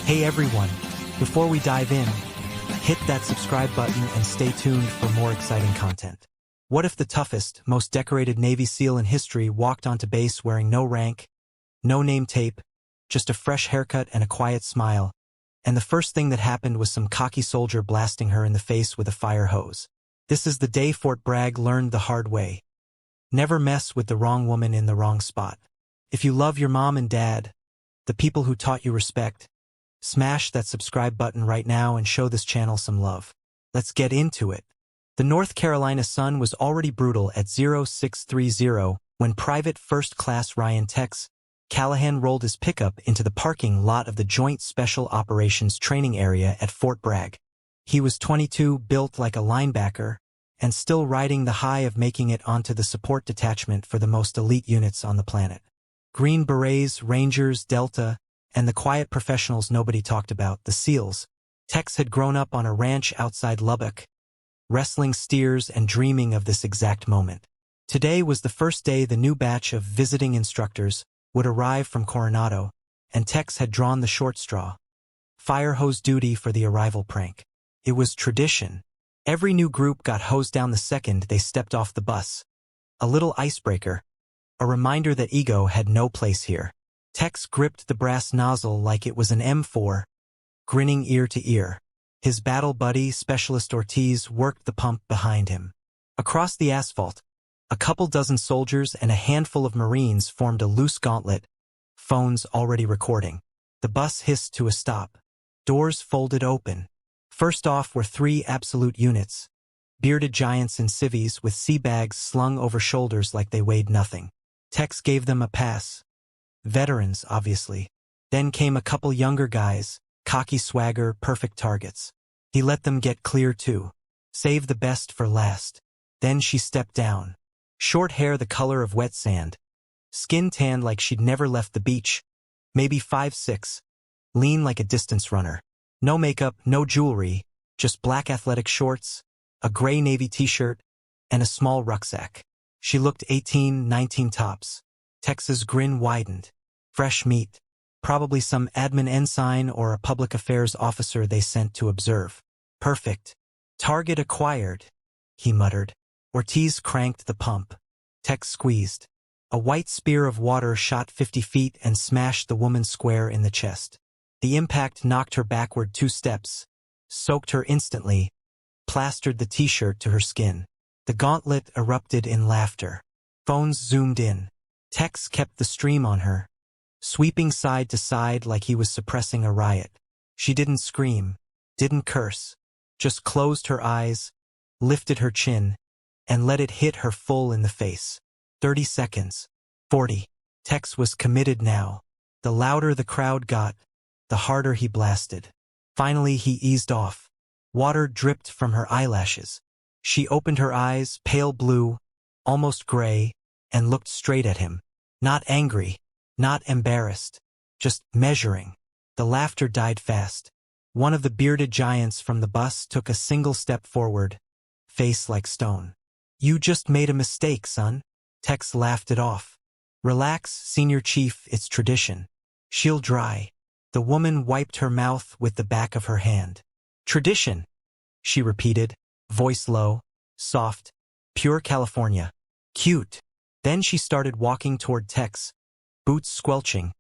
Hey everyone, before we dive in, hit that subscribe button and stay tuned for more exciting content. What if the toughest, most decorated Navy SEAL in history walked onto base wearing no rank, no name tape, just a fresh haircut and a quiet smile, and the first thing that happened was some cocky soldier blasting her in the face with a fire hose? This is the day Fort Bragg learned the hard way. Never mess with the wrong woman in the wrong spot. If you love your mom and dad, the people who taught you respect, smash that subscribe button right now and show this channel some love. Let's get into it. The North Carolina sun was already brutal at 0630 when Private First Class Ryan Tex Callahan rolled his pickup into the parking lot of the Joint Special Operations Training Area at Fort Bragg. He was 22, built like a linebacker, and still riding the high of making it onto the support detachment for the most elite units on the planet. Green Berets, Rangers, Delta, and the quiet professionals nobody talked about, the SEALs. Tex had grown up on a ranch outside Lubbock, wrestling steers and dreaming of this exact moment. Today was the first day the new batch of visiting instructors would arrive from Coronado, and Tex had drawn the short straw. Fire hose duty for the arrival prank. It was tradition. Every new group got hosed down the second they stepped off the bus. A little icebreaker, a reminder that ego had no place here. Tex gripped the brass nozzle like it was an M4, grinning ear to ear. His battle buddy, Specialist Ortiz, worked the pump behind him. Across the asphalt, a couple dozen soldiers and a handful of Marines formed a loose gauntlet, phones already recording. The bus hissed to a stop. Doors folded open. First off were three absolute units, bearded giants in civvies with sea bags slung over shoulders like they weighed nothing. Tex gave them a pass. Veterans, obviously. Then came a couple younger guys, cocky swagger, perfect targets. He let them get clear too. Save the best for last. Then she stepped down. Short hair the color of wet sand. Skin tanned like she'd never left the beach. Maybe 5'6". Lean like a distance runner. No makeup, no jewelry, just black athletic shorts, a gray navy t-shirt, and a small rucksack. She looked 18, 19 tops. Tex's grin widened. Fresh meat. Probably some admin ensign or a public affairs officer they sent to observe. Perfect. Target acquired, he muttered. Ortiz cranked the pump. Tex squeezed. A white spear of water shot 50 feet and smashed the woman square in the chest. The impact knocked her backward 2 steps, soaked her instantly, plastered the t-shirt to her skin. The gauntlet erupted in laughter. Phones zoomed in. Tex kept the stream on her, sweeping side to side like he was suppressing a riot. She didn't scream, didn't curse, just closed her eyes, lifted her chin, and let it hit her full in the face. 30 seconds. 40. Tex was committed now. The louder the crowd got, the harder he blasted. Finally he eased off. Water dripped from her eyelashes. She opened her eyes, pale blue, almost gray, and looked straight at him. Not angry, not embarrassed, just measuring. The laughter died fast. One of the bearded giants from the bus took a single step forward, face like stone. You just made a mistake, son. Tex laughed it off. Relax, Senior Chief, it's tradition. She'll dry. The woman wiped her mouth with the back of her hand. Tradition, she repeated, voice low, soft, pure California. Cute. Then she started walking toward Tex, boots squelching,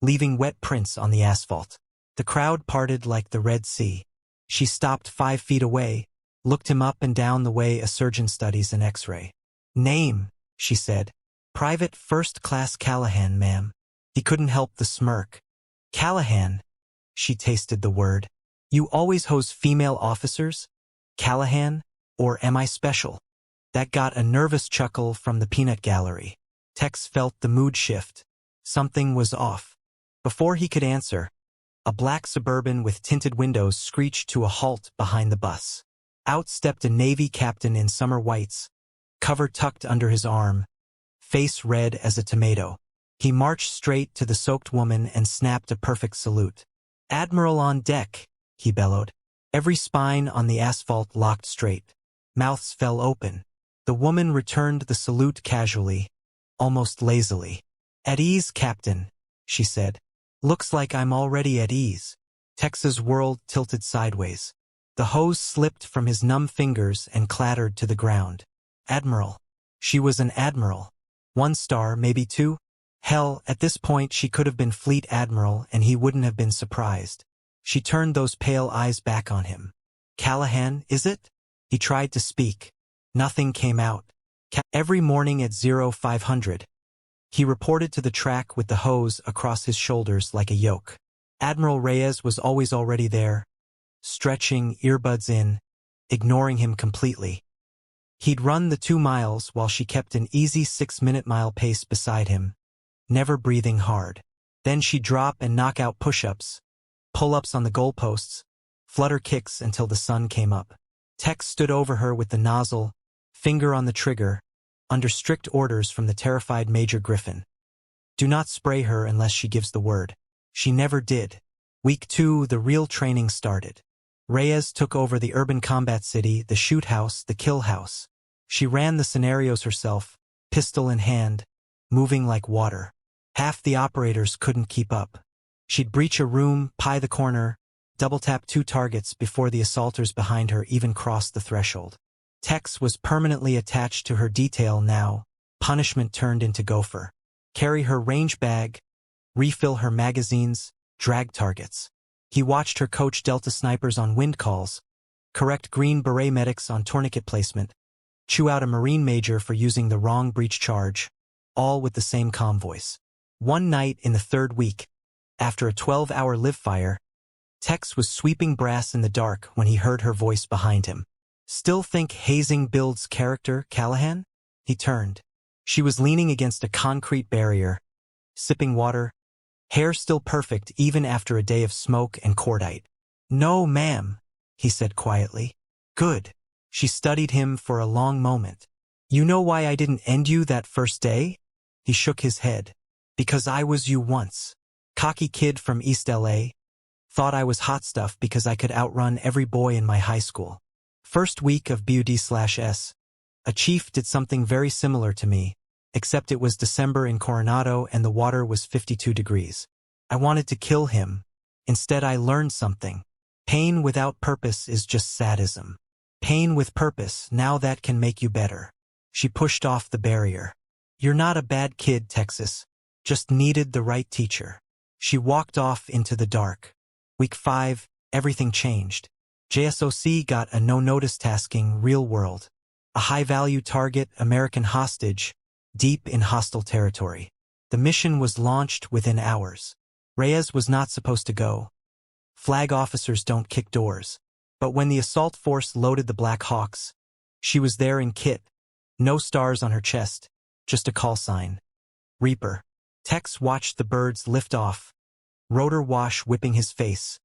leaving wet prints on the asphalt. The crowd parted like the Red Sea. She stopped 5 feet away, looked him up and down the way a surgeon studies an X-ray. Name, she said. Private First Class Callahan, ma'am. He couldn't help the smirk. Callahan, she tasted the word. You always hose female officers? Callahan? Or am I special? That got a nervous chuckle from the peanut gallery. Tex felt the mood shift. Something was off. Before he could answer, a black Suburban with tinted windows screeched to a halt behind the bus. Out stepped a Navy captain in summer whites, cover tucked under his arm, face red as a tomato. He marched straight to the soaked woman and snapped a perfect salute. Admiral on deck, he bellowed. Every spine on the asphalt locked straight. Mouths fell open. The woman returned the salute casually, almost lazily. At ease, Captain, she said. Looks like I'm already at ease. Tex's world tilted sideways. The hose slipped from his numb fingers and clattered to the ground. Admiral. She was an admiral. 1 star, maybe 2? Hell, at this point she could have been Fleet Admiral and he wouldn't have been surprised. She turned those pale eyes back on him. Callahan, is it? He tried to speak. Nothing came out. Every morning at 0500, he reported to the track with the hose across his shoulders like a yoke. Admiral Reyes was already there, stretching, earbuds in, ignoring him completely. He'd run the 2 miles while she kept an easy 6-minute mile pace beside him, never breathing hard. Then she'd drop and knock out push-ups, pull-ups on the goalposts, flutter kicks until the sun came up. Tex stood over her with the nozzle, finger on the trigger, under strict orders from the terrified Major Griffin. Do not spray her unless she gives the word. She never did. Week 2, the real training started. Reyes took over the urban combat city, the shoot house, the kill house. She ran the scenarios herself, pistol in hand, moving like water. Half the operators couldn't keep up. She'd breach a room, pie the corner, double-tap 2 targets before the assaulters behind her even crossed the threshold. Tex was permanently attached to her detail now, punishment turned into gopher. Carry her range bag, refill her magazines, drag targets. He watched her coach Delta snipers on wind calls, correct Green Beret medics on tourniquet placement, chew out a Marine major for using the wrong breach charge, all with the same calm voice. One night in the 3rd week, after a 12-hour live fire, Tex was sweeping brass in the dark when he heard her voice behind him. Still think hazing builds character, Callahan? He turned. She was leaning against a concrete barrier, sipping water, hair still perfect even after a day of smoke and cordite. No, ma'am, he said quietly. Good. She studied him for a long moment. You know why I didn't end you that first day? He shook his head. Because I was you once. Cocky kid from East LA. Thought I was hot stuff because I could outrun every boy in my high school. First week of BUD/S. A chief did something very similar to me, except it was December in Coronado and the water was 52 degrees. I wanted to kill him. Instead I learned something. Pain without purpose is just sadism. Pain with purpose, now that can make you better. She pushed off the barrier. You're not a bad kid, Texas. Just needed the right teacher. She walked off into the dark. Week 5, everything changed. JSOC got a no-notice tasking, real world. A high-value target, American hostage, deep in hostile territory. The mission was launched within hours. Reyes was not supposed to go. Flag officers don't kick doors. But when the assault force loaded the Black Hawks, she was there in kit. No stars on her chest, just a call sign. Reaper. Tex watched the birds lift off, rotor wash whipping his face,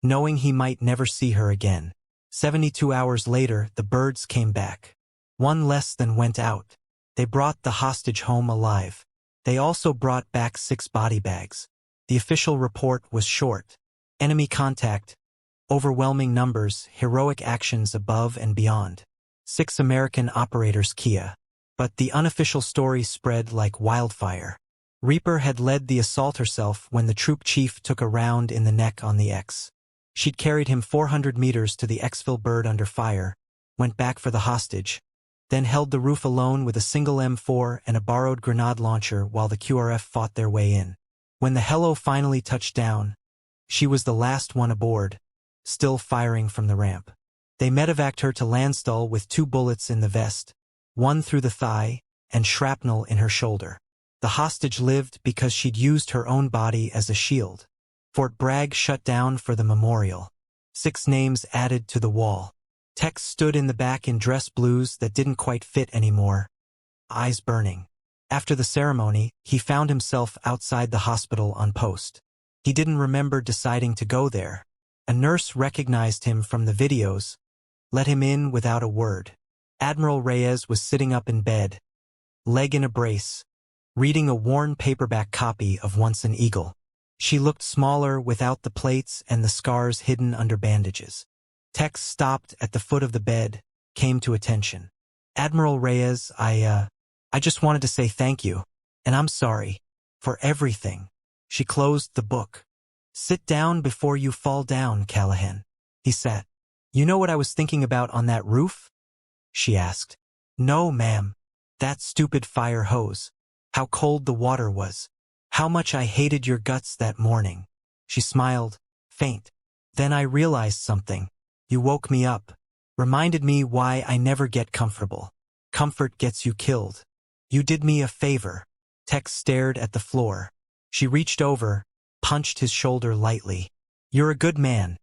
knowing he might never see her again. 72 hours later, the birds came back. One less than went out. They brought the hostage home alive. They also brought back 6 body bags. The official report was short. Enemy contact, overwhelming numbers, heroic actions above and beyond. 6 American operators Kia. But the unofficial story spread like wildfire. Reaper had led the assault herself when the troop chief took a round in the neck on the X. She'd carried him 400 meters to the exfil bird under fire, went back for the hostage, then held the roof alone with a single M4 and a borrowed grenade launcher while the QRF fought their way in. When the helo finally touched down, she was the last one aboard, still firing from the ramp. They medevaced her to Landstuhl with 2 bullets in the vest, one through the thigh, and shrapnel in her shoulder. The hostage lived because she'd used her own body as a shield. Fort Bragg shut down for the memorial. 6 names added to the wall. Tex stood in the back in dress blues that didn't quite fit anymore, eyes burning. After the ceremony, he found himself outside the hospital on post. He didn't remember deciding to go there. A nurse recognized him from the videos, let him in without a word. Admiral Reyes was sitting up in bed, leg in a brace, reading a worn paperback copy of Once an Eagle. She looked smaller without the plates and the scars hidden under bandages. Tex stopped at the foot of the bed, came to attention. Admiral Reyes, I just wanted to say thank you, and I'm sorry, for everything. She closed the book. Sit down before you fall down, Callahan. He sat. You know what I was thinking about on that roof? She asked. No, ma'am. That stupid fire hose. How cold the water was. How much I hated your guts that morning. She smiled, faint. Then I realized something. You woke me up. Reminded me why I never get comfortable. Comfort gets you killed. You did me a favor. Tex stared at the floor. She reached over, punched his shoulder lightly. You're a good man.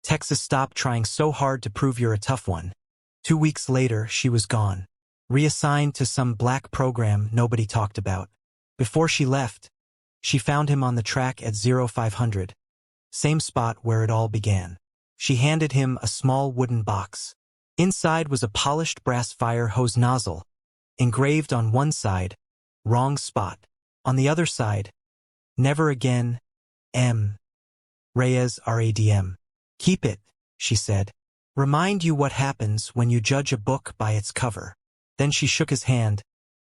Texas stopped trying so hard to prove you're a tough one. 2 weeks later, she was gone. Reassigned to some black program nobody talked about. Before she left, she found him on the track at 0500. Same spot where it all began. She handed him a small wooden box. Inside was a polished brass fire hose nozzle. Engraved on one side, wrong spot. On the other side, never again, M. Reyes RADM. Keep it, she said. Remind you what happens when you judge a book by its cover. Then she shook his hand,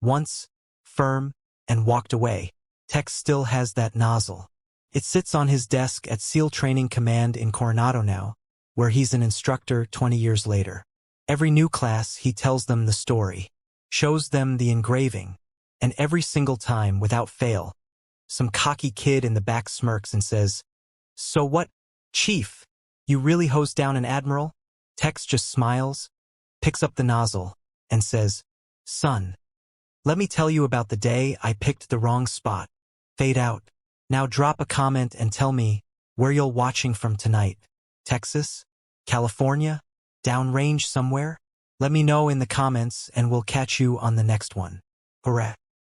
once, firm, and walked away. Tex still has that nozzle. It sits on his desk at SEAL Training Command in Coronado now, where he's an instructor 20 years later. Every new class, he tells them the story, shows them the engraving, and every single time, without fail, some cocky kid in the back smirks and says, So what, Chief? You really hosed down an admiral? Tex just smiles, picks up the nozzle, and says, Son, let me tell you about the day I picked the wrong spot. Fade out. Now drop a comment and tell me where you're watching from tonight. Texas? California? Downrange somewhere? Let me know in the comments and we'll catch you on the next one. Hooray.